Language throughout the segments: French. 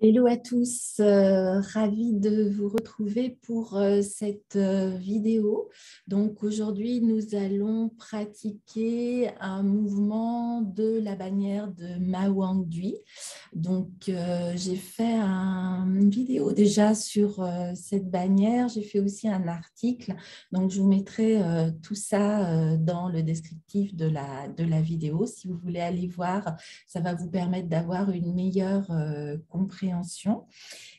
Hello à tous, ravie de vous retrouver pour cette vidéo. Donc aujourd'hui, nous allons pratiquer un mouvement de la bannière de Ma Wangdui. Donc j'ai fait une vidéo déjà sur cette bannière, j'ai fait aussi un article. Donc je vous mettrai tout ça dans le descriptif de la vidéo. Si vous voulez aller voir, ça va vous permettre d'avoir une meilleure compréhension.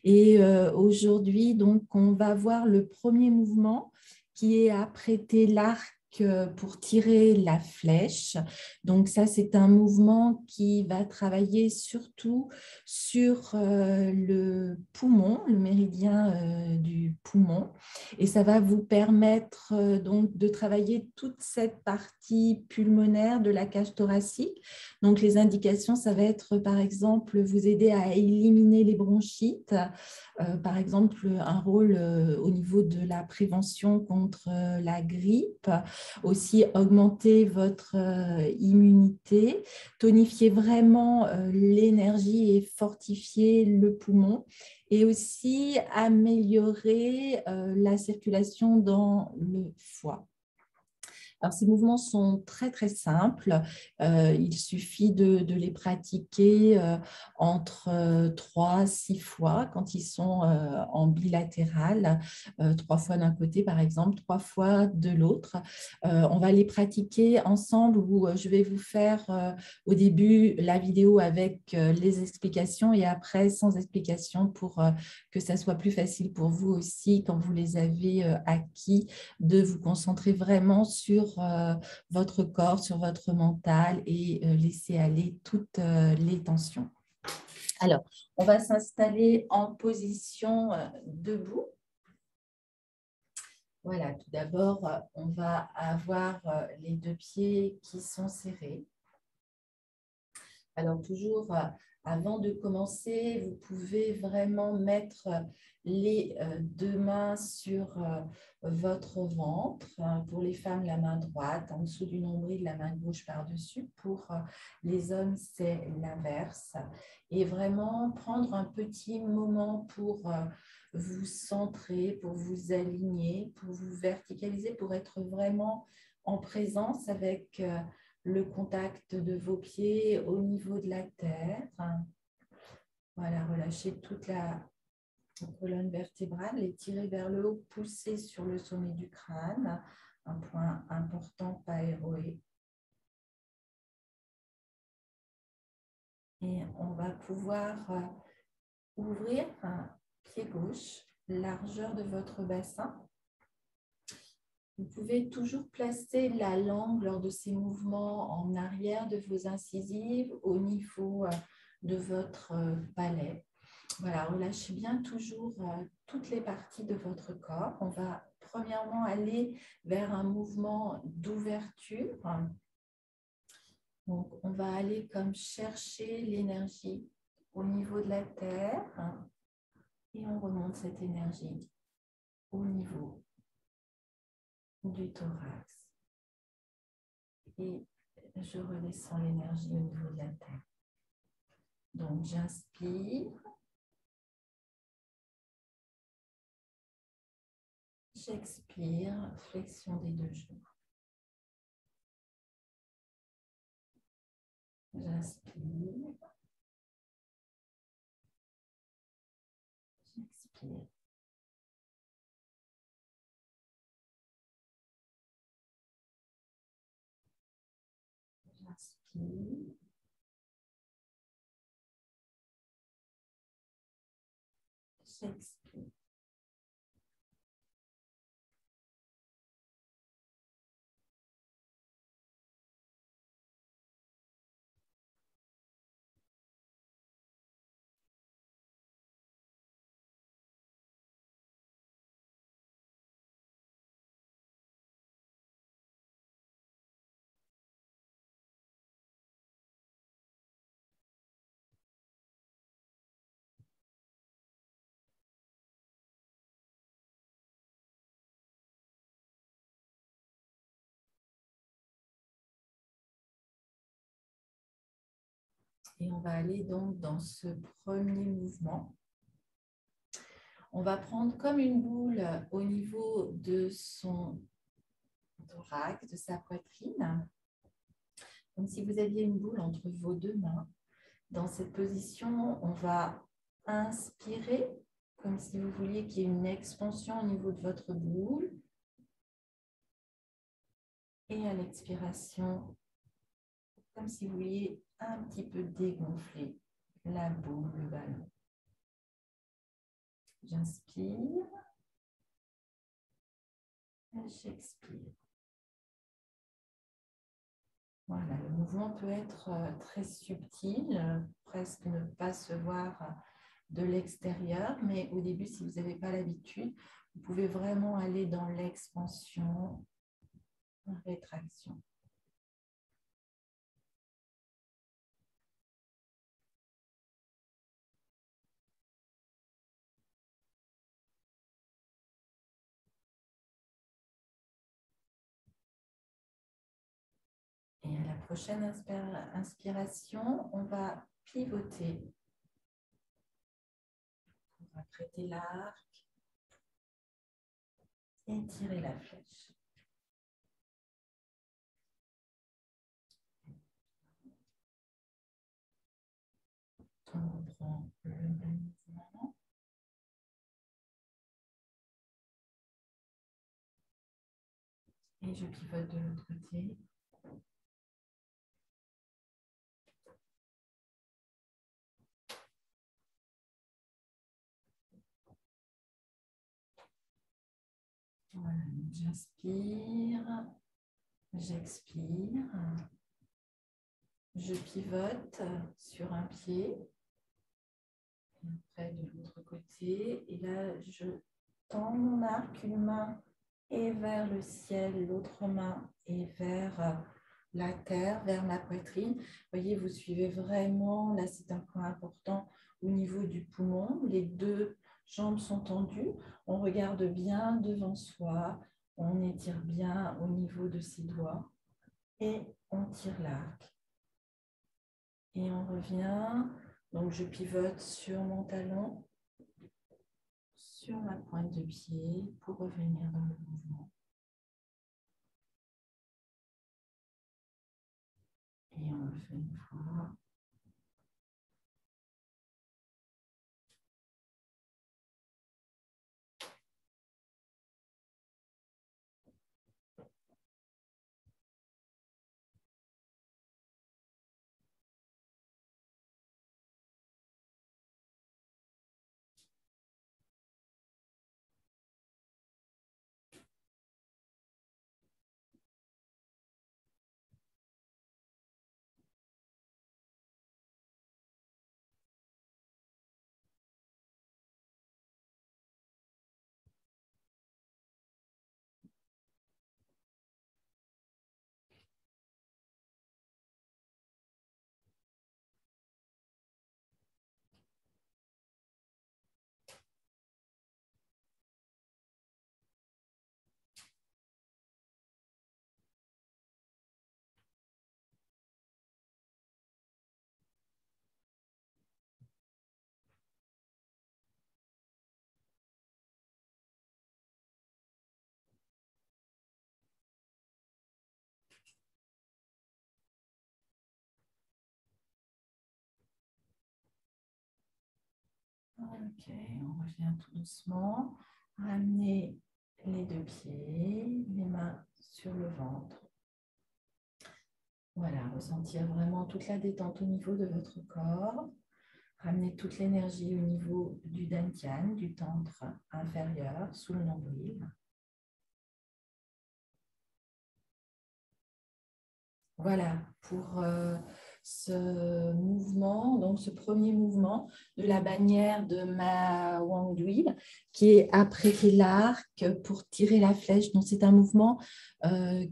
Et aujourd'hui, donc, on va voir le premier mouvement qui est apprêter l'arc pour tirer la flèche. Donc ça, c'est un mouvement qui va travailler surtout sur le poumon, le méridien du poumon. Et ça va vous permettre donc de travailler toute cette partie pulmonaire de la cage thoracique. Donc les indications, ça va être par exemple vous aider à éliminer les bronchites, par exemple un rôle au niveau de la prévention contre la grippe, aussi augmenter votre immunité, tonifier vraiment l'énergie et fortifier le poumon et aussi améliorer la circulation dans le foie. Alors, ces mouvements sont très, très simples. Il suffit de les pratiquer entre 3 à 6 fois quand ils sont en bilatéral, 3 fois d'un côté, par exemple, 3 fois de l'autre. On va les pratiquer ensemble où je vais vous faire au début la vidéo avec les explications et après sans explication pour que ça soit plus facile pour vous aussi quand vous les avez acquis de vous concentrer vraiment sur votre corps, sur votre mental et laisser aller toutes les tensions. Alors, on va s'installer en position debout. Voilà, tout d'abord, on va avoir les deux pieds qui sont serrés. Alors, toujours, avant de commencer, vous pouvez vraiment mettre les deux mains sur votre ventre. Pour les femmes, la main droite, en dessous du nombril, la main gauche par-dessus. Pour les hommes, c'est l'inverse. Et vraiment prendre un petit moment pour vous centrer, pour vous aligner, pour vous verticaliser, pour être vraiment en présence avec le contact de vos pieds au niveau de la terre. Voilà, relâchez toute la colonne vertébrale, les tirez vers le haut, poussez sur le sommet du crâne. Un point important, pas éroé. Et on va pouvoir ouvrir un pied gauche, largeur de votre bassin. Vous pouvez toujours placer la langue lors de ces mouvements en arrière de vos incisives au niveau de votre palais. Voilà, relâchez bien toujours toutes les parties de votre corps. On va premièrement aller vers un mouvement d'ouverture. Donc, on va aller comme chercher l'énergie au niveau de la terre et on remonte cette énergie au niveau du thorax. Et je redescends l'énergie au niveau de la terre. Donc, j'inspire. J'expire, flexion des deux genoux. J'inspire. J'expire. J'inspire. J'expire. Et on va aller donc dans ce premier mouvement. On va prendre comme une boule au niveau de son thorax, de sa poitrine, comme si vous aviez une boule entre vos deux mains. Dans cette position, on va inspirer, comme si vous vouliez qu'il y ait une expansion au niveau de votre boule. Et à l'expiration, comme si vous vouliez un petit peu dégonfler la boule, le ballon. J'inspire. J'expire. Voilà, le mouvement peut être très subtil, presque ne pas se voir de l'extérieur, mais au début, si vous n'avez pas l'habitude, vous pouvez vraiment aller dans l'expansion, la rétraction. Et à la prochaine inspiration, on va pivoter. On va prêter l'arc et tirer la flèche. On reprend le même mouvement. Et je pivote de l'autre côté. Voilà, j'inspire, j'expire, je pivote sur un pied, et après de l'autre côté, et là je tends mon arc, une main est vers le ciel, l'autre main est vers la terre, vers ma poitrine. Vous voyez, vous suivez vraiment, là c'est un point important au niveau du poumon, les deux jambes sont tendues, on regarde bien devant soi, on étire bien au niveau de ses doigts et on tire l'arc. Et on revient, donc je pivote sur mon talon, sur ma pointe de pied pour revenir dans le mouvement. Et on le fait une fois. Ok, on revient tout doucement. Ramenez les deux pieds, les mains sur le ventre. Voilà, ressentir vraiment toute la détente au niveau de votre corps. Ramenez toute l'énergie au niveau du dantian, du ventre inférieur, sous le nombril. Voilà, pour ce mouvement, donc ce premier mouvement de la bannière de Ma Wang Dui, qui est après l'arc pour tirer la flèche. Donc c'est un mouvement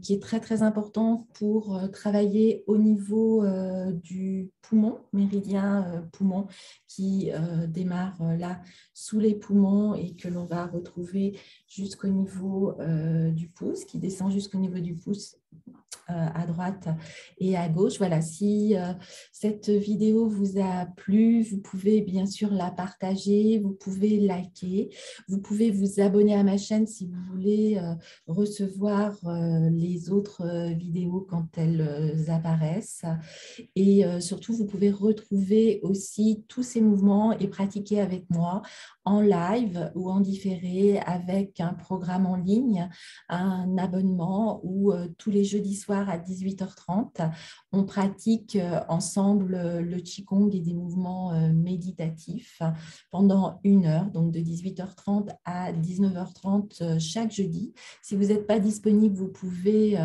qui est très très important pour travailler au niveau du poumon, méridien poumon, qui démarre là sous les poumons et que l'on va retrouver jusqu'au niveau du pouce, qui descend jusqu'au niveau du pouce à droite et à gauche. Voilà, si cette vidéo vous a plu, vous pouvez bien sûr la partager, vous pouvez liker, vous pouvez vous abonner à ma chaîne si vous voulez recevoir les autres vidéos quand elles apparaissent. Et surtout, vous pouvez retrouver aussi tous ces mouvements et pratiquer avec moi en live ou en différé avec un programme en ligne, un abonnement où tous les jeudis soirs à 18h30, on pratique ensemble le Qigong et des mouvements méditatifs pendant 1 heure, donc de 18h30 à 19h30 chaque jeudi. Si vous n'êtes pas disponible, vous pouvez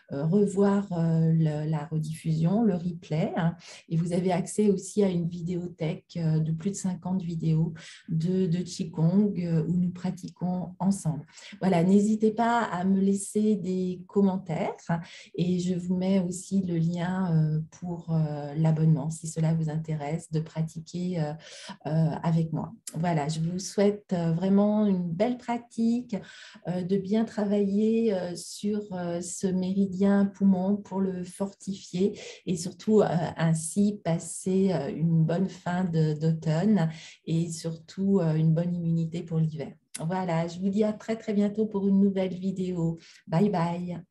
revoir la rediffusion, le replay, hein, et vous avez accès aussi à une vidéothèque de plus de 50 vidéos de Qigong où nous pratiquons ensemble. Voilà, n'hésitez pas à me laisser des commentaires et je vous mets aussi le lien pour l'abonnement si cela vous intéresse de pratiquer avec moi. Voilà, je vous souhaite vraiment une belle pratique, de bien travailler sur ce méridien poumon pour le fortifier et surtout ainsi passer une bonne fin d'automne et surtout une bonne immunité pour l'hiver. Voilà, je vous dis à très très bientôt pour une nouvelle vidéo. Bye bye.